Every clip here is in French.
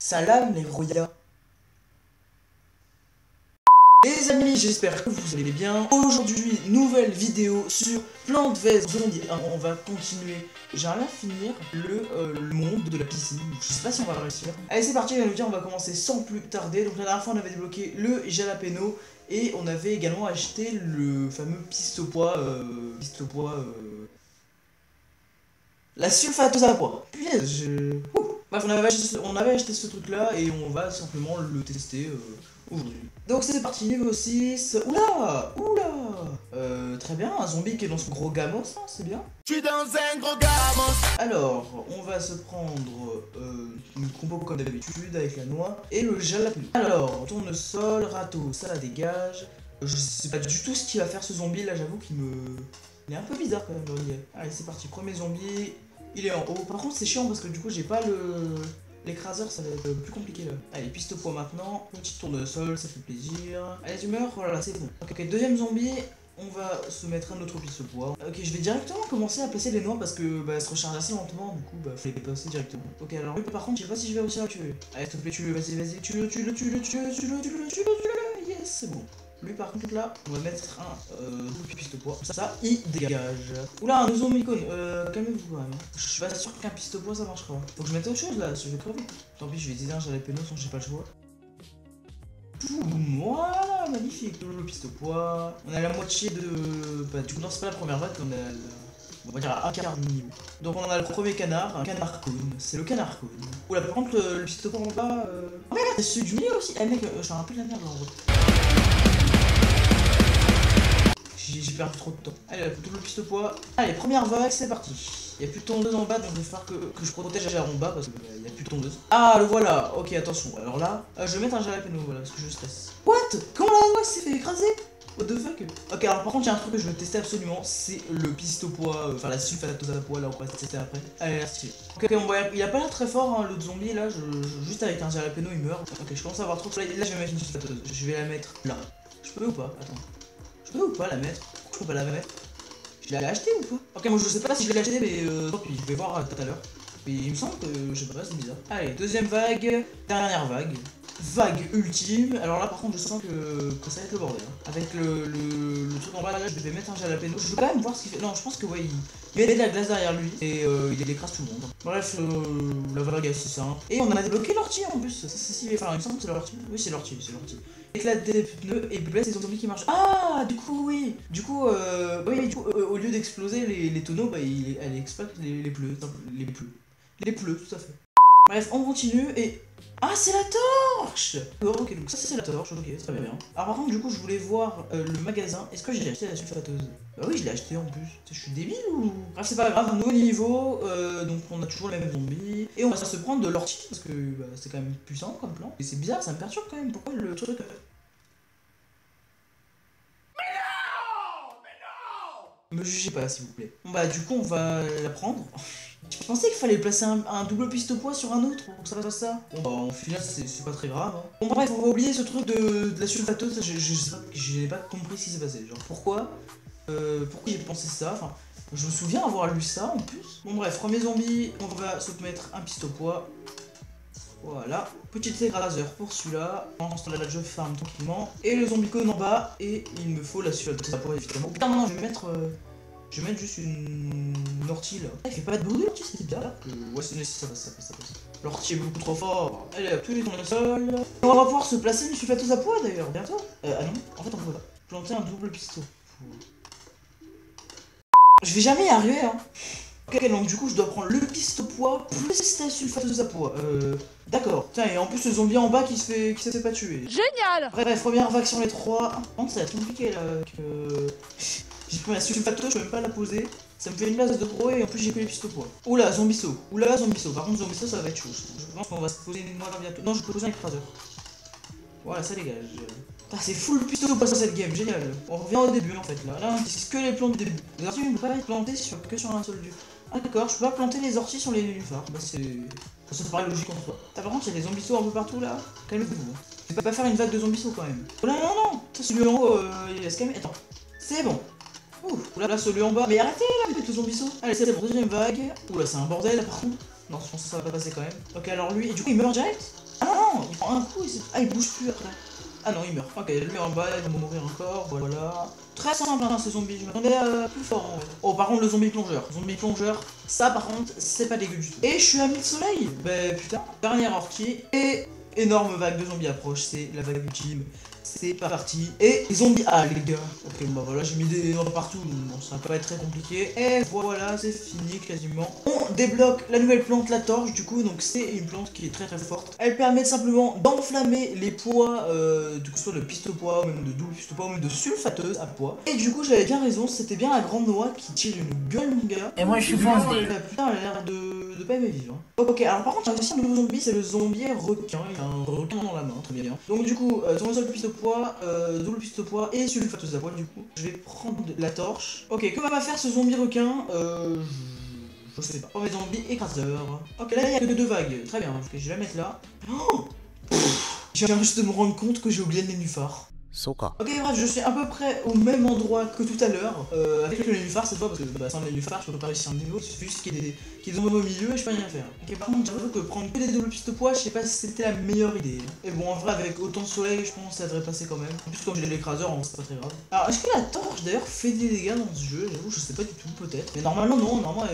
Salam les rouillas. Les amis, j'espère que vous allez bien. Aujourd'hui, nouvelle vidéo sur Plants vs Zombies. On va continuer. J'aimerais finir le monde de la piscine. Je sais pas si on va réussir. Allez, c'est parti, on va commencer sans plus tarder. Donc la dernière fois, on avait débloqué le jalapeno. Et on avait également acheté le fameux pistopois. La sulfatose à pois. Punaise, Bref, on avait acheté ce truc là et on va simplement le tester aujourd'hui. Donc c'est parti, niveau 6. Oula. Très bien, un zombie qui est dans son gros gamos, hein, c'est bien. Je suis dans un gros gamos. Alors, on va se prendre une combo comme d'habitude avec la noix et le jalapeno. Alors, tournesol, râteau, ça la dégage. Je sais pas du tout ce qu'il va faire ce zombie là, j'avoue qu'il me... Il est un peu bizarre quand même. Allez, c'est parti, premier zombie. Il est en haut. Par contre, c'est chiant parce que du coup, j'ai pas l'écraseur, ça va être plus compliqué là. Allez, pistopois maintenant. Petit tournesol, ça fait plaisir. Allez, humeur, voilà, c'est bon. Ok, deuxième zombie. On va se mettre un autre pistopois. Ok, je vais directement commencer à placer les noix parce que elle se recharge assez lentement. Du coup, faut les passer directement. Ok, alors lui, par contre, je sais pas si je vais réussir à le tuer. Allez, s'il te plaît, tue-le, vas-y, tue-le. Yes, c'est bon. Lui par contre là, on va mettre un pistopois. Ça, il dégage. Oula, un zombie-icône. Calmez-vous quand même. Je suis pas sûr qu'un pistopois ça marchera. Faut que je mette autre chose là, je vais crever. Tant pis, je vais utiliser un jalapeno sans que j'ai pas le choix. Voilà, magnifique. Le pistopois. On a la moitié de... Bah, du coup, non, c'est pas la première vague, on va dire à un quart du niveau. Donc on a le premier canard, un canard cône. C'est le canard cône. Oula, par contre, le pistopois en bas... Oh merde, c'est celui du milieu aussi. Eh mec, je suis un peu de la merde là en vrai. J'ai perdu trop de temps. Allez, double pistopois. Allez, première vague, c'est parti. Il n'y a plus de tondeuse en bas, donc il va falloir que je protège en bas parce qu'il n'y a plus de tondeuse. Ah, le voilà. Ok, attention. Alors là, je vais mettre un jalapeno, voilà, parce que je stresse. What? Comment la noix s'est fait écraser? What the fuck? Ok, alors par contre, il y a un truc que je veux tester absolument, c'est le pistopois, enfin la sulfatose à pois, là on va tester après. Allez, merci. Ok, il a pas l'air très fort, hein, l'autre zombie là, juste avec un jalapeno il meurt. Ok, je commence à avoir trop de... Là, je vais mettre une sulfatose. Je vais la mettre là. Je peux ou pas? Attends. Je peux ou pas la mettre? Pourquoi je peux pas la mettre? Je l'ai acheté ou pas? Ok, moi je sais pas si je l'ai acheté, mais tant pis, je vais voir tout à l'heure. Mais il me semble que, je sais pas, c'est bizarre. Allez, deuxième vague, dernière vague. Vague ultime. Alors là, par contre, je sens que ça va être le bordel. Hein. Avec le truc en bas, là, je vais mettre un jalapeno. Je veux quand même voir ce qu'il fait. Non, je pense que, ouais, il met de la glace derrière lui et il écrase tout le monde. Bref, la vague est assez simple. Et on a débloqué l'ortie en plus. Ça, c'est enfin, il me semble que c'est l'ortie. Oui, c'est l'ortie, Éclate des pneus et blesse les zombies qui marchent. Ah, du coup, oui. Du coup, au lieu d'exploser les tonneaux, elle exploite les pneus. Les pneus, tout à fait. Bref, on continue et... Ah, c'est la torche! Ok, donc ça c'est la torche, ok, c'est très bien. Alors par contre, du coup, je voulais voir le magasin. Est-ce que j'ai acheté la sulfatose? Bah oui, je l'ai acheté en plus. Je suis débile ou... Bref, c'est pas grave, un nouveau niveau, donc on a toujours le même zombie. Et on va se prendre de l'ortie, parce que c'est quand même puissant comme plan. Et c'est bizarre, ça me perturbe quand même, pourquoi le truc... Me jugez pas, s'il vous plaît. Bon bah, du coup, on va la prendre. Je pensais qu'il fallait placer un double pistopois sur un autre pour que ça fasse ça. Bon bah, en final, c'est pas très grave. Hein. Bon bref, on va oublier ce truc de la sulfatose. Je sais pas, j'ai pas compris ce qui s'est passé. Genre, pourquoi j'ai pensé ça? Enfin, je me souviens avoir lu ça en plus. Bon bref, premier zombie, on va se mettre un pistopois. Voilà, petit écraseur pour celui-là. Pendant ce temps-là, je farm tranquillement. Et le zombie cône en bas. Et il me faut la sulfatose à pois évidemment. Putain, non, je vais mettre juste une ortie là. Il fait pas de bruit l'ortie, c'est bizarre. Ouais, ça passe. L'ortie est beaucoup trop fort. Allez hop, tous les tournesols. On va pouvoir se placer une sulfatose à pois d'ailleurs, bientôt. Ah non, en fait on peut pas. Planter un double pisto. Je vais jamais y arriver hein. Ok, donc du coup je dois prendre le pistopois plus la sulfatose à pois. D'accord. Tiens, et en plus le zombie en bas qui se fait pas tuer. Génial! Bref, première vague sur les 3. Par contre, ça va être compliqué là. J'ai pris la sulfatose, je peux même pas la poser. Ça me fait une place de pro et en plus j'ai que les pistopois. Oula, zombiso. Par contre, zombiso ça va être chaud. Je pense qu'on va se poser une noix là bientôt. Non, je peux poser un écraseur. Voilà, ça dégage. Ah, c'est full pistopois sur cette game, génial. On revient au début en fait là. Là, c'est que les plantes du début. Les orties ne peuvent pas être plantées que sur un seul lieu. Ah d'accord, je peux pas planter les orties sur les nénuphars. Bah c'est... Ça paraît logique en soi. Par contre, il y a des zombisos un peu partout là. Calmez-vous. Je vais pas faire une vague de zombisos quand même. Oh là, non. Ça, celui en haut, il va se calmer. Attends. C'est bon. Ouh, là, celui en bas. Mais arrêtez là, avec le zombiso. Allez, c'est bon, deuxième vague. Ouh là, c'est un bordel là par contre. Non, je pense que ça va pas passer quand même. Ok, alors lui, et du coup, il meurt direct. non, il prend un coup et c'est... Ah, il bouge plus après. Ah non, il meurt. Ok, je le mets en bas, il va mourir encore, voilà. Très simple hein, ces zombies, je m'attendais à plus fort en fait. Oh, par contre, le zombie plongeur. Zombie plongeur, ça par contre, c'est pas dégueu du tout. Et je suis à 1000 soleil. Bah putain, dernière ortie. Et énorme vague de zombies approche, c'est la vague ultime. C'est parti. Et les zombies. Ah les gars. Ok, bah voilà, j'ai mis des noms partout. Bon, ça va pas être très compliqué. Et voilà, c'est fini quasiment. On débloque la nouvelle plante, la torche, du coup. Donc c'est une plante qui est très forte. Elle permet simplement d'enflammer les poids, du coup, soit de piste au poids, ou même de double piste au poids, ou même de sulfateuse à poids. Et du coup, j'avais bien raison, c'était bien la grande noix qui tire une gueule, mon gars. Et moi je suis foncé. Putain, elle a l'air de pas aimer vivre. Hein. Ok, alors par contre, il y a aussi un nouveau zombie, c'est le zombie requin. Il a un requin dans la main, très bien. Donc du coup, tournesol de piste au poids, double piste au poids et sulfateuse à poids, du coup. Je vais prendre la torche. Ok, que va faire ce zombie requin je sais pas. Oh, mais zombie écraseur. Ok, là, il y a que 2 vagues. Très bien, ok, je vais la mettre là. Oh, je viens juste de me rendre compte que j'ai oublié le nénuphar. Ok, bref, je suis à peu près au même endroit que tout à l'heure, avec le nénuphar cette fois, parce que bah, sans le nénuphar, je peux pas réussir un niveau, il suffit juste qu'il y ait des zombies au milieu et je peux rien faire. Ok, par contre, j'avoue que prendre que des doubles pistes au poids, je sais pas si c'était la meilleure idée. Et bon, en vrai, avec autant de soleil, je pense que ça devrait passer quand même. En plus, comme j'ai l'écraseur, c'est pas très grave. Alors, est-ce que la torche d'ailleurs fait des dégâts dans ce jeu? J'avoue, je sais pas du tout, peut-être. Mais normalement, non, normalement,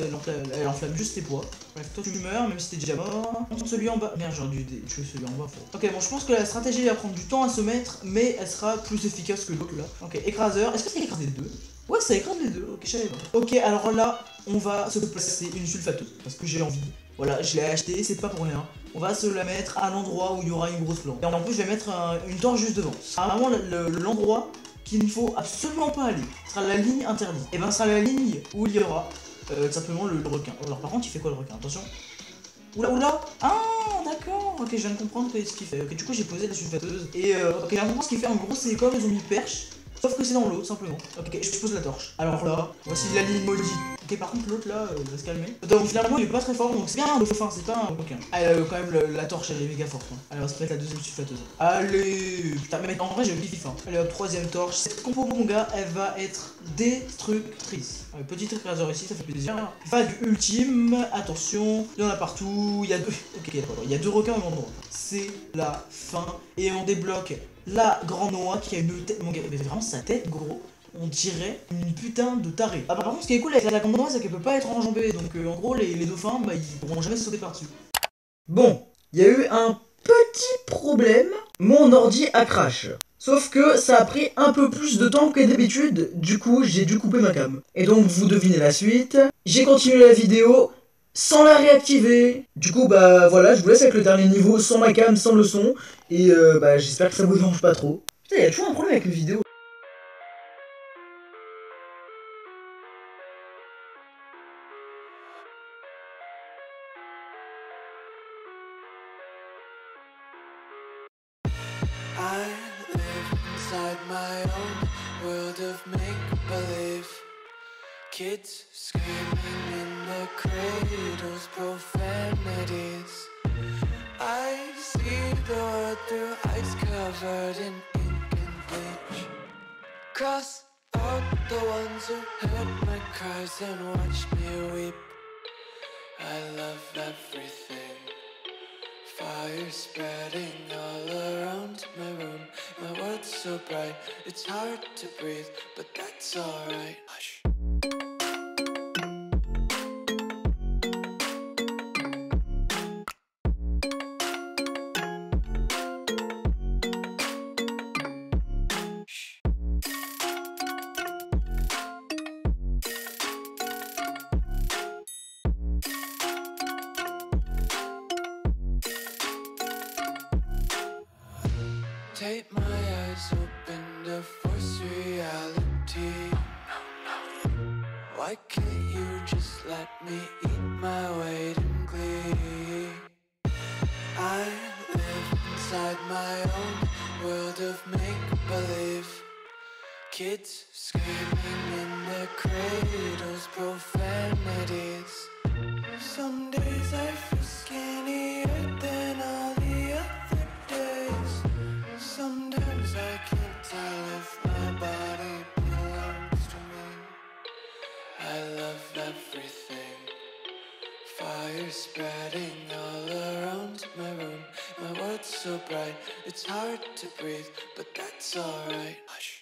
elle enflamme juste les poids. Bref, toi tu meurs, même si t'es déjà mort. Celui en bas. Merde, j'aurais dû tuer celui en bas. Ok, bon, je pense que la stratégie va prendre du temps à se mettre, mais elle sera plus efficace que l'autre là. Ok, écraseur. Est-ce que ça écrase les deux? Ouais, ça écrase les deux. Ok, je savais pas. Ok, alors là, on va se placer une sulfateuse parce que j'ai envie. Voilà, je l'ai acheté, c'est pas pour rien. On va se la mettre à l'endroit où il y aura une grosse plante. Et en plus, je vais mettre une torche juste devant. Ce sera vraiment l'endroit qu'il ne faut absolument pas aller. Ce sera la ligne interdite. Et ben, ce sera la ligne où il y aura simplement le requin. Alors, par contre, il fait quoi le requin? Attention. Oula, oula. Ah, d'accord. Ok, je viens de comprendre ce qu'il fait. Ok, du coup, j'ai posé la sulfateuse. Et ok, là, ce qu'il fait en gros, c'est comme les zombies perches. Sauf que c'est dans l'eau, simplement. Ok, je pose la torche. Alors là, voici la ligne maudite. Ok, par contre, l'autre là, il va se calmer. Donc finalement, il est pas très fort, donc c'est bien un dauphin, c'est pas un requin. Elle, quand même, la torche, elle est méga forte. Hein. Elle va se mettre la deuxième sulfateuse. Allez. Putain, mais en vrai, j'ai le kiffe. Hein. Allez, hop, troisième torche. Cette compo, mon gars, elle va être destructrice. Allez, petit écraseur ici, ça fait plaisir. Vague ultime, attention, il y en a partout. Il y a deux. Ok, d'accord, il y a 2 requins au même endroit. C'est la fin. Et on débloque la grande noix qui a une tête. Mon gars, mais vraiment sa tête, gros. On dirait une putain de taré. Ah, par contre, ce qui est cool avec la grande noix, c'est qu'elle peut pas être enjambée. Donc, en gros, les dauphins, bah, ils pourront jamais sauter par-dessus. Bon, il y a eu un petit problème. Mon ordi a crash. Sauf que ça a pris un peu plus de temps que d'habitude. Du coup, j'ai dû couper ma cam. Et donc, vous devinez la suite. J'ai continué la vidéo sans la réactiver. Du coup, bah voilà, je vous laisse avec le dernier niveau sans ma cam, sans le son. Et bah, j'espère que ça vous dérange pas trop. Putain, il y a toujours un problème avec les vidéos. I live inside my own world of make-believe. Kids screaming in the cradles, profanities. I see the world through ice covered in ink and bleach. Cross out the ones who heard my cries and watched me weep. I love everything. Fire spreading all around my room. My world's so bright, it's hard to breathe, but that's alright. Hush. Take my eyes open to force reality. Why can't you just let me eat my weight in glee? I live inside my own world of make-believe. Kids screaming in their cradles, profanities. Some days I feel skinnier than all the other days. Sometimes I can't tell if my body belongs to me. I love everything. Fire spreading all around my room. My world's lights so bright, it's hard to breathe, but that's alright. Hush.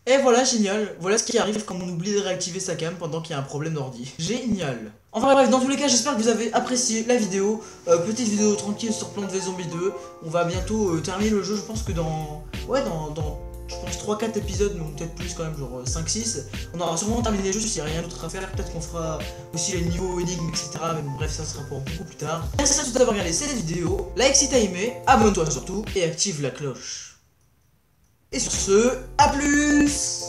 Et voilà, génial. Voilà ce qui arrive quand on oublie de réactiver sa cam pendant qu'il y a un problème d'ordi. Génial. Enfin bref, dans tous les cas, j'espère que vous avez apprécié la vidéo. Petite vidéo tranquille sur Plants vs Zombies 2. On va bientôt terminer le jeu, je pense que dans... Ouais, dans je pense 3-4 épisodes, mais peut-être plus quand même, genre 5-6. On aura sûrement terminé le jeu s'il n'y a rien d'autre à faire. Peut-être qu'on fera aussi les niveaux énigmes, etc. Mais bon, bref, ça sera pour beaucoup plus tard. Merci à tous d'avoir regardé cette vidéo. Like si t'as aimé, abonne-toi surtout et active la cloche. Et sur ce, à plus!